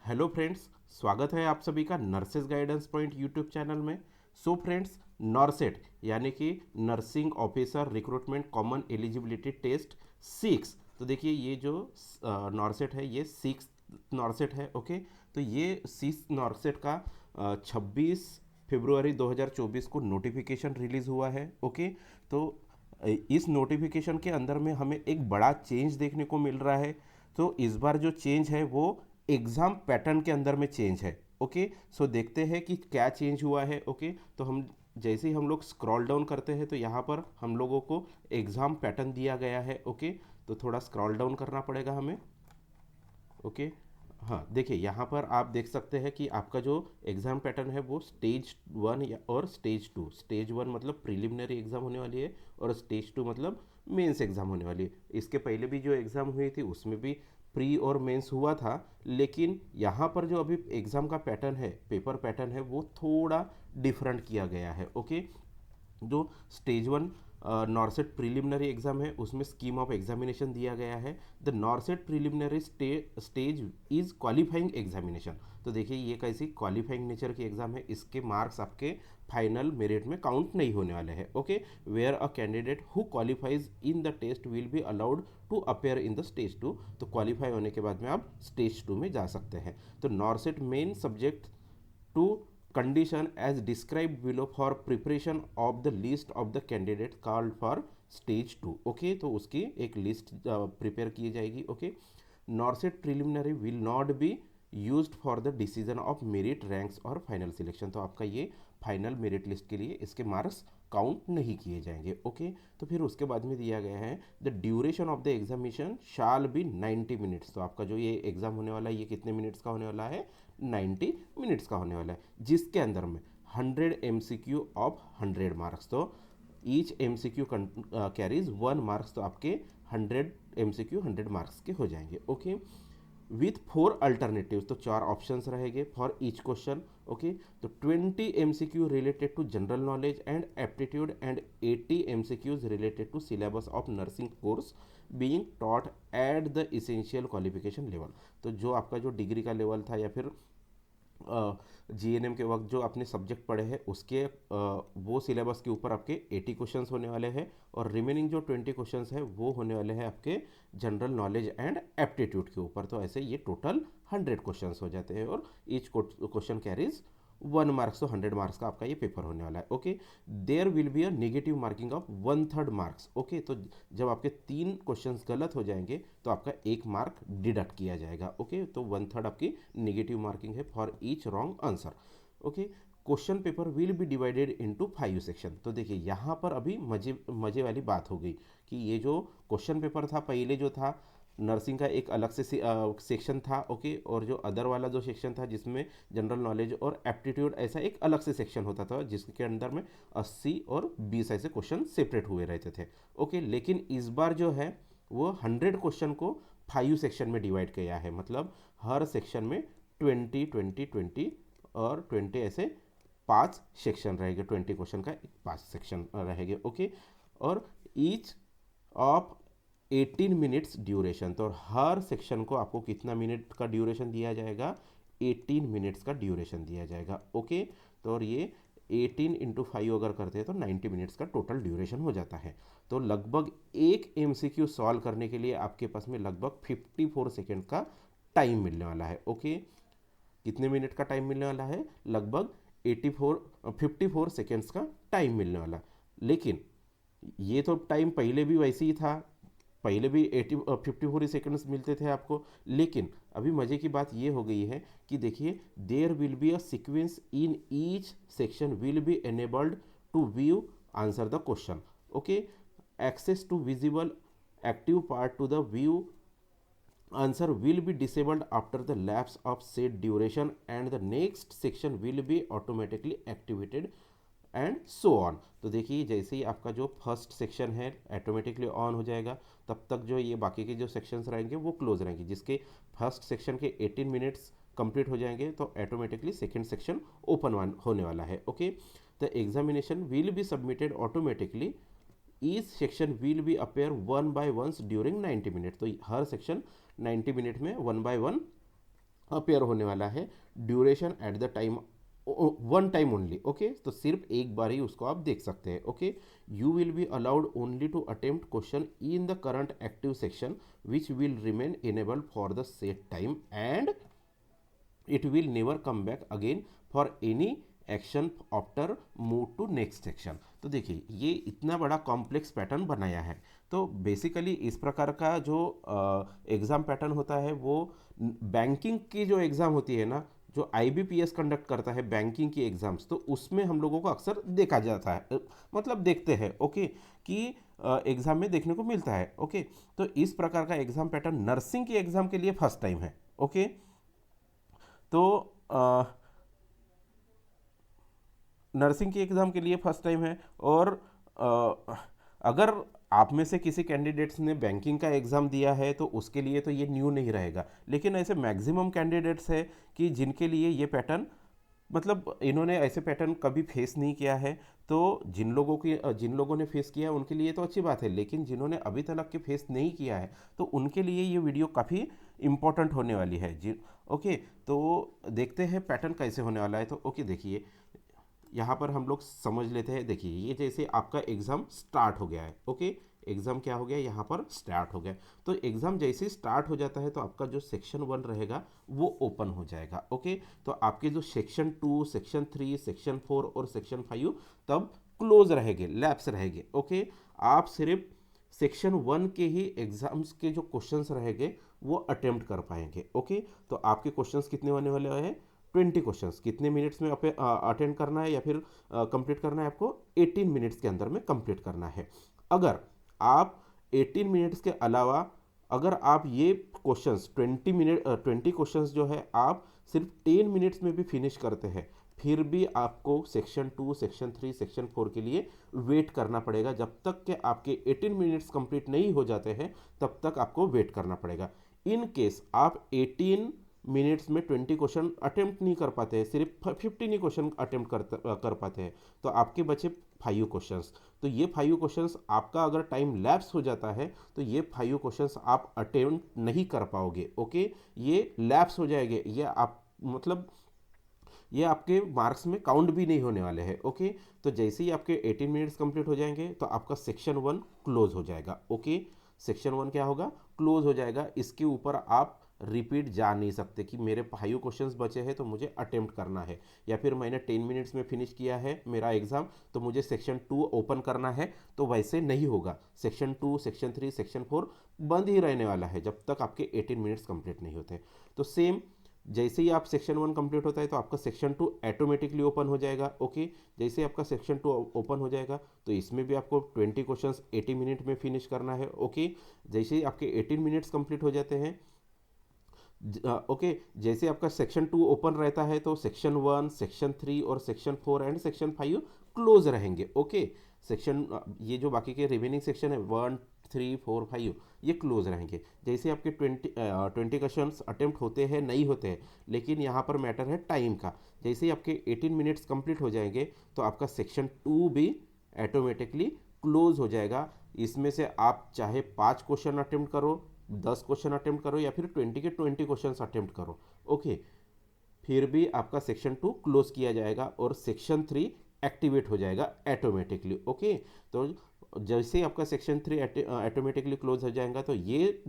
Hello friends, स्वागत है आप सभी का nurses guidance point YouTube channel में। सो फ्रेंड्स, नॉरसेट यानी कि nursing officer recruitment common eligibility test 6। तो देखिए ये जो नॉरसेट है ये 6 नॉरसेट है। ओके, तो ये 6 नॉरसेट का 26 फरवरी 2024 को नोटिफिकेशन रिलीज़ हुआ है। ओके, तो इस नोटिफिकेशन के अंदर में हमें एक बड़ा चेंज देखने को मिल रहा है। तो इस बार जो चेंज है वो एग्ज़ाम पैटर्न के अंदर में चेंज है। ओके, सो देखते हैं कि क्या चेंज हुआ है। ओके, तो हम जैसे ही हम लोग स्क्रॉल डाउन करते हैं तो यहाँ पर हम लोगों को एग्ज़ाम पैटर्न दिया गया है। ओके, तो थोड़ा स्क्रॉल डाउन करना पड़ेगा हमें। ओके, हाँ देखिए यहाँ पर आप देख सकते हैं कि आपका जो एग्ज़ाम पैटर्न है वो स्टेज 1 और स्टेज 2। स्टेज 1 मतलब प्रिलिमिनरी एग्ज़ाम होने वाली है और स्टेज 2 मतलब मेंस एग्ज़ाम होने वाली है। इसके पहले भी जो एग्ज़ाम हुई थी उसमें भी प्री और मेंस हुआ था, लेकिन यहाँ पर जो अभी एग्ज़ाम का पैटर्न है, पेपर पैटर्न है, वो थोड़ा डिफरेंट किया गया है। ओके, जो स्टेज 1 नॉरसेट प्रिलिमिनरी एग्जाम है उसमें स्कीम ऑफ एग्जामिनेशन दिया गया है। The NORCET preliminary stage is qualifying examination. तो देखिए ये कैसी क्वालिफाइंग नेचर की एग्जाम है, इसके मार्क्स आपके फाइनल मेरिट में काउंट नहीं होने वाले हैं। Okay, where a candidate who qualifies in the test will be allowed to appear in the stage 2। तो क्वालिफाई होने के बाद में आप स्टेज 2 में जा सकते हैं। तो NORCET main subject to condition as described below for preparation of the list of the candidate called for stage 2। Okay, तो उसकी एक लिस्ट प्रिपेयर की जाएगी। Okay, NORCET preliminary will not be used for the decision of merit ranks और final selection. तो आपका ये final merit list के लिए इसके मार्क्स काउंट नहीं किए जाएंगे। ओके, तो फिर उसके बाद में दिया गया है the duration of the examination shall be 90 minutes. तो आपका जो ये एग्ज़ाम होने वाला है ये कितने मिनट्स का होने वाला है? 90 मिनट्स का होने वाला है, जिसके अंदर में 100 MCQ ऑफ 100 मार्क्स। तो ईच MCQ कैरीज 1 मार्क्स। तो आपके 100 MCQ 100 मार्क्स के हो जाएंगे। Okay, with 4 alternatives. तो 4 ऑप्शंस रहेंगे फॉर ईच क्वेश्चन। ओके, तो 20 MCQ related to general knowledge and aptitude and 80 MCQs related to syllabus of nursing course being taught at the essential qualification level. तो जो आपका जो डिग्री का level था या फिर GNM के वक्त जो आपने सब्जेक्ट पढ़े हैं उसके वो सिलेबस के ऊपर आपके 80 क्वेश्चंस होने वाले हैं और रिमेनिंग जो 20 क्वेश्चंस हैं वो होने वाले हैं आपके जनरल नॉलेज एंड एप्टीट्यूड के ऊपर। तो ऐसे ये टोटल 100 क्वेश्चंस हो जाते हैं और ईच क्वेश्चन कैरीज 1 मार्क्स। तो 100 मार्क्स का आपका ये पेपर होने वाला है। Okay, there will be a negative marking of 1/3 marks. Okay, तो जब आपके 3 क्वेश्चंस गलत हो जाएंगे तो आपका 1 मार्क डिडक्ट किया जाएगा। ओके, तो 1/3 आपकी नेगेटिव मार्किंग है for each wrong answer. Okay, question paper will be divided into 5 section. तो देखिए यहाँ पर अभी मजे मजे वाली बात हो गई कि ये जो क्वेश्चन पेपर था पहले जो था नर्सिंग का एक अलग से सेक्शन था। ओके, और जो अदर वाला जो सेक्शन था जिसमें जनरल नॉलेज और एप्टीट्यूड ऐसा एक अलग से सेक्शन होता था जिसके अंदर में 80 और 20 ऐसे क्वेश्चन सेपरेट हुए रहते थे। ओके, लेकिन इस बार जो है वो 100 क्वेश्चन को 5 सेक्शन में डिवाइड किया है। मतलब हर सेक्शन में 20 20 20 और 20 ऐसे 5 सेक्शन रहेंगे। 20 क्वेश्चन का 5 सेक्शन रहेंगे। ओके, और ईच ऑफ 18 मिनट्स ड्यूरेशन। तो हर सेक्शन को आपको कितना मिनट का ड्यूरेशन दिया जाएगा? 18 मिनट्स का ड्यूरेशन दिया जाएगा। ओके, तो और ये 18 × 5 अगर करते हैं तो 90 मिनट्स का टोटल ड्यूरेशन हो जाता है। तो लगभग एक MCQ सॉल्व करने के लिए आपके पास में लगभग 54 सेकेंड का टाइम मिलने वाला है। ओके, कितने मिनट का टाइम मिलने वाला है? लगभग 54 सेकेंड्स का टाइम मिलने वाला। लेकिन ये तो टाइम पहले भी वैसे ही था, पहले भी 54 सेकेंड्स मिलते थे आपको। लेकिन अभी मज़े की बात ये हो गई है कि देखिए there will be a sequence in each section will be enabled to view answer the question. Okay, access to visible active part to the view answer will be disabled after the lapse of said duration and the next section will be automatically activated and so on. तो देखिए जैसे ही आपका जो first section है automatically on हो जाएगा तब तक जो ये बाकी के जो सेक्शंस रहेंगे वो क्लोज रहेंगे। जिसके फर्स्ट सेक्शन के 18 मिनट्स कंप्लीट हो जाएंगे तो ऑटोमेटिकली सेकेंड सेक्शन ओपन होने वाला है। Okay, the examination will be submitted automatically. Each section will B appear 1 by 1 during 90 minute. तो हर सेक्शन 90 मिनट में 1 by 1 अपेयर होने वाला है। Duration at the time, one time only, okay. तो सिर्फ एक बार ही उसको आप देख सकते हैं, okay. You will be allowed only to attempt question in the current active section which will remain enabled for the set time and it will never come back again for any action after move to next section. तो देखिए ये इतना बड़ा complex pattern बनाया है। तो basically इस प्रकार का जो एग्ज़ाम पैटर्न होता है वो बैंकिंग की जो एग्ज़ाम होती है ना, जो आईबीपीएस कंडक्ट करता है बैंकिंग की एग्ज़ाम्स, तो उसमें हम लोगों को अक्सर देखा जाता है, मतलब देखते हैं, ओके, कि एग्ज़ाम में देखने को मिलता है, ओके। तो इस प्रकार का एग्ज़ाम पैटर्न नर्सिंग की एग्ज़ाम के लिए फर्स्ट टाइम है, ओके। तो नर्सिंग की एग्ज़ाम के लिए फर्स्ट टाइम है। और अगर आप में से किसी कैंडिडेट्स ने बैंकिंग का एग्ज़ाम दिया है तो उसके लिए तो ये न्यू नहीं रहेगा, लेकिन ऐसे मैक्सिमम कैंडिडेट्स है कि जिनके लिए ये पैटर्न, मतलब इन्होंने ऐसे पैटर्न कभी फेस नहीं किया है। तो जिन लोगों ने फेस किया है उनके लिए तो अच्छी बात है, लेकिन जिन्होंने अभी तक के फेस नहीं किया है तो उनके लिए ये वीडियो काफ़ी इम्पोर्टेंट होने वाली है जी, ओके। तो देखते हैं पैटर्न कैसे होने वाला है। तो ओके देखिए यहाँ पर हम लोग समझ लेते हैं। देखिए ये जैसे आपका एग्ज़ाम स्टार्ट हो गया है, ओके। एग्ज़ाम क्या हो गया, यहाँ पर स्टार्ट हो गया। तो एग्ज़ाम जैसे स्टार्ट हो जाता है तो आपका जो सेक्शन 1 रहेगा वो ओपन हो जाएगा, ओके। तो आपके जो सेक्शन 2, सेक्शन 3, सेक्शन 4 और सेक्शन 5 तब क्लोज रहेंगे, लैप्स रहेंगे, ओके। आप सिर्फ सेक्शन 1 के ही एग्ज़ाम्स के जो क्वेश्चंस रहेंगे वो अटेम्प्ट कर पाएंगे, ओके। तो आपके क्वेश्चंस कितने होने वाले हैं, 20 क्वेश्चंस। कितने मिनट्स में अटेंड करना है या फिर कंप्लीट करना है आपको, 18 मिनट्स के अंदर में कंप्लीट करना है। अगर आप 18 मिनट्स के अलावा अगर आप ये क्वेश्चंस 20 क्वेश्चंस जो है आप सिर्फ 10 मिनट्स में भी फिनिश करते हैं, फिर भी आपको सेक्शन 2, सेक्शन 3, सेक्शन 4 के लिए वेट करना पड़ेगा। जब तक कि आपके 18 मिनट्स कंप्लीट नहीं हो जाते हैं तब तक आपको वेट करना पड़ेगा। इन केस आप 18 मिनट्स में 20 क्वेश्चन अटेम्प्ट नहीं कर पाते हैं, सिर्फ 15 ही क्वेश्चन अटेम्प्ट कर पाते हैं, तो आपके बचे 5 क्वेश्चंस। तो ये 5 क्वेश्चंस आपका अगर टाइम लैप्स हो जाता है तो ये 5 क्वेश्चंस आप अटेम्प्ट नहीं कर पाओगे, ओके। ये लैप्स हो जाएंगे, ये आप मतलब ये आपके मार्क्स में काउंट भी नहीं होने वाले हैं, ओके। तो जैसे ही आपके 18 मिनट्स कंप्लीट हो जाएंगे तो आपका सेक्शन 1 क्लोज हो जाएगा, ओके। सेक्शन 1 क्या होगा, क्लोज हो जाएगा। इसके ऊपर आप रिपीट जा नहीं सकते कि मेरे 5 क्वेश्चंस बचे हैं तो मुझे अटेम्प्ट करना है, या फिर मैंने 10 मिनट्स में फिनिश किया है मेरा एग्जाम तो मुझे सेक्शन 2 ओपन करना है, तो वैसे नहीं होगा। सेक्शन 2, सेक्शन 3, सेक्शन 4 बंद ही रहने वाला है जब तक आपके 18 मिनट्स कंप्लीट नहीं होते। तो सेम जैसे ही आप सेक्शन 1 कंप्लीट होता है तो आपका सेक्शन 2 ऑटोमेटिकली ओपन हो जाएगा, ओके। जैसे आपका सेक्शन 2 ओपन हो जाएगा तो इसमें भी आपको 20 क्वेश्चंस 80 मिनट में फिनिश करना है, ओके। जैसे ही आपके 18 मिनट्स कंप्लीट हो जाते हैं, ओके, जैसे आपका सेक्शन 2 ओपन रहता है तो सेक्शन 1, सेक्शन 3 और सेक्शन 4 एंड सेक्शन 5 क्लोज रहेंगे, ओके। सेक्शन ये जो बाकी के रिमेनिंग सेक्शन है 1, 3, 4, 5 ये क्लोज रहेंगे। जैसे आपके 20 क्वेश्चन अटेम्प्ट होते हैं नहीं होते हैं, लेकिन यहाँ पर मैटर है टाइम का। जैसे ही आपके 18 मिनट्स कंप्लीट हो जाएंगे तो आपका सेक्शन 2 भी ऑटोमेटिकली क्लोज हो जाएगा। इसमें से आप चाहे 5 क्वेश्चन अटेम्प्ट करो, 10 क्वेश्चन अटेम्प्ट करो या फिर 20 के 20 क्वेश्चन अटेम्प्ट करो, ओके, फिर भी आपका सेक्शन 2 क्लोज किया जाएगा और सेक्शन 3 एक्टिवेट हो जाएगा ऑटोमेटिकली, ओके। तो जैसे ही आपका सेक्शन 3 ऑटोमेटिकली क्लोज हो जाएगा तो ये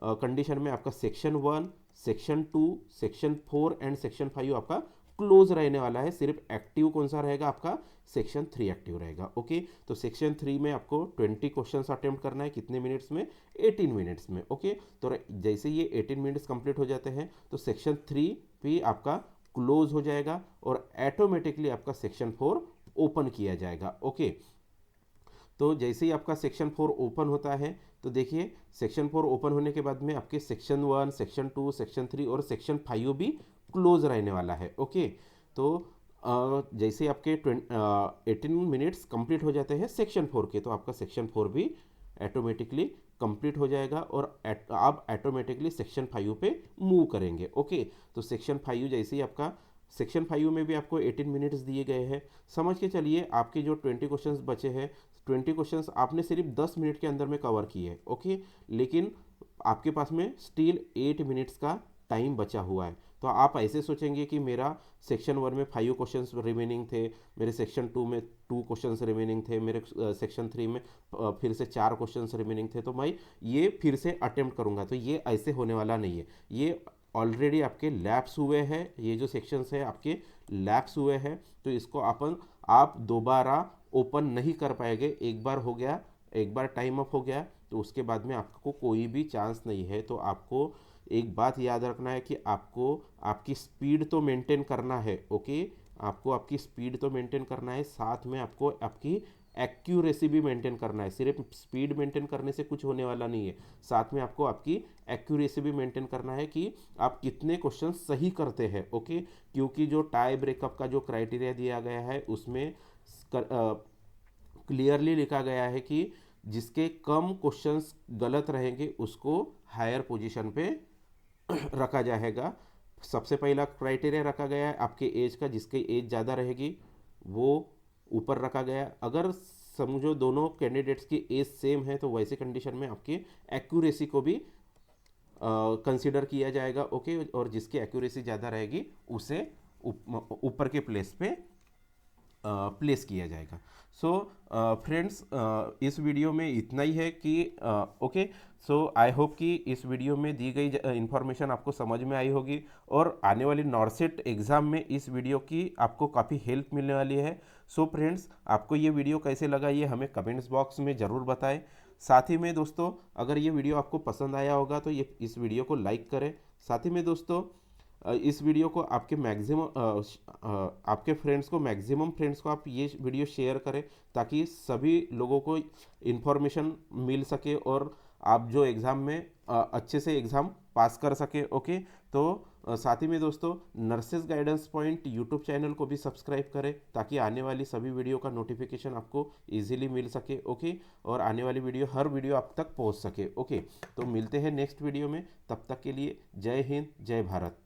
कंडीशन में आपका section 1, section 2, section 4 and section 5 आपका क्लोज रहने वाला है। सिर्फ एक्टिव कौन सा रहेगा, आपका सेक्शन 3 एक्टिव रहेगा, ओके। तो सेक्शन 3 में आपको 20 क्वेश्चंस अटेम्प्ट करना है, कितने मिनट्स में, 18 मिनट्स में, ओके। तो जैसे ये 18 मिनट्स कंप्लीट हो जाते हैं तो सेक्शन 3 भी आपका क्लोज हो जाएगा और ऑटोमेटिकली आपका सेक्शन 4 ओपन किया जाएगा, ओके। तो जैसे ही आपका सेक्शन 4 ओपन होता है तो देखिए सेक्शन 4 ओपन होने के बाद में आपके सेक्शन 1, सेक्शन 2, सेक्शन 3 और सेक्शन 5 भी क्लोज रहने वाला है, ओके। तो जैसे आपके 18 मिनट्स कंप्लीट हो जाते हैं सेक्शन 4 के तो आपका सेक्शन 4 भी ऑटोमेटिकली कंप्लीट हो जाएगा और आप ऑटोमेटिकली सेक्शन 5 पे मूव करेंगे, ओके। तो सेक्शन 5 जैसे ही आपका सेक्शन 5 में भी आपको 18 मिनट्स दिए गए हैं। समझ के चलिए आपके जो 20 क्वेश्चंस बचे हैं, 20 क्वेश्चंस आपने सिर्फ 10 मिनट के अंदर में कवर किए, ओके। लेकिन आपके पास में स्टिल 8 मिनट्स का टाइम बचा हुआ है। तो आप ऐसे सोचेंगे कि मेरा सेक्शन 1 में 5 क्वेश्चंस रिमेनिंग थे, मेरे सेक्शन 2 में 2 क्वेश्चंस रिमेनिंग थे, मेरे सेक्शन 3 में फिर से 4 क्वेश्चंस रिमेनिंग थे, तो मैं ये फिर से अटेम्प्ट करूँगा। तो ये ऐसे होने वाला नहीं है। ये ऑलरेडी आपके लैप्स हुए हैं, ये जो सेक्शंस है आपके लैप्स हुए हैं, तो इसको आप दोबारा ओपन नहीं कर पाएंगे। एक बार हो गया, एक बार टाइम अप हो गया, तो उसके बाद में आपको कोई भी चांस नहीं है। तो आपको एक बात याद रखना है कि आपको आपकी स्पीड तो मेंटेन करना है, ओके। आपको आपकी स्पीड तो मेंटेन करना है, साथ में आपको आपकी एक्यूरेसी भी मेंटेन करना है। सिर्फ स्पीड मेंटेन करने से कुछ होने वाला नहीं है, साथ में आपको आपकी एक्यूरेसी भी मेंटेन करना है कि आप कितने क्वेश्चन सही करते हैं, ओके। क्योंकि जो टाई ब्रेकअप का जो क्राइटेरिया दिया गया है उसमें क्लियरली लिखा गया है कि जिसके कम क्वेश्चंस गलत रहेंगे उसको हायर पोजीशन पे रखा जाएगा। सबसे पहला क्राइटेरिया रखा गया है आपके एज का, जिसकी एज ज़्यादा रहेगी वो ऊपर रखा गया है। अगर समझो दोनों कैंडिडेट्स की एज सेम है तो वैसे कंडीशन में आपकी एक्यूरेसी को भी कंसीडर किया जाएगा, ओके। और जिसकी एक्यूरेसी ज़्यादा रहेगी उसे ऊपर के प्लेस पे प्लेस किया जाएगा। सो फ्रेंड्स, इस वीडियो में इतना ही है कि ओके। सो आई होप कि इस वीडियो में दी गई इन्फॉर्मेशन आपको समझ में आई होगी, और आने वाली नॉर्सेट एग्ज़ाम में इस वीडियो की आपको काफ़ी हेल्प मिलने वाली है। सो फ्रेंड्स, आपको ये वीडियो कैसे लगा ये हमें कमेंट्स बॉक्स में ज़रूर बताएं। साथ ही में दोस्तों, अगर ये वीडियो आपको पसंद आया होगा तो ये इस वीडियो को लाइक करें। साथ ही में दोस्तों, इस वीडियो को आपके मैक्सिमम फ्रेंड्स को आप ये वीडियो शेयर करें, ताकि सभी लोगों को इन्फॉर्मेशन मिल सके और आप जो एग्ज़ाम में अच्छे से एग्ज़ाम पास कर सके, ओके। तो साथ ही में दोस्तों, nurses guidance point YouTube channel को भी सब्सक्राइब करें, ताकि आने वाली सभी वीडियो का नोटिफिकेशन आपको इजीली मिल सके, ओके। और आने वाली हर वीडियो आप तक पहुंच सके, ओके। तो मिलते हैं नेक्स्ट वीडियो में, तब तक के लिए जय हिंद, जय भारत।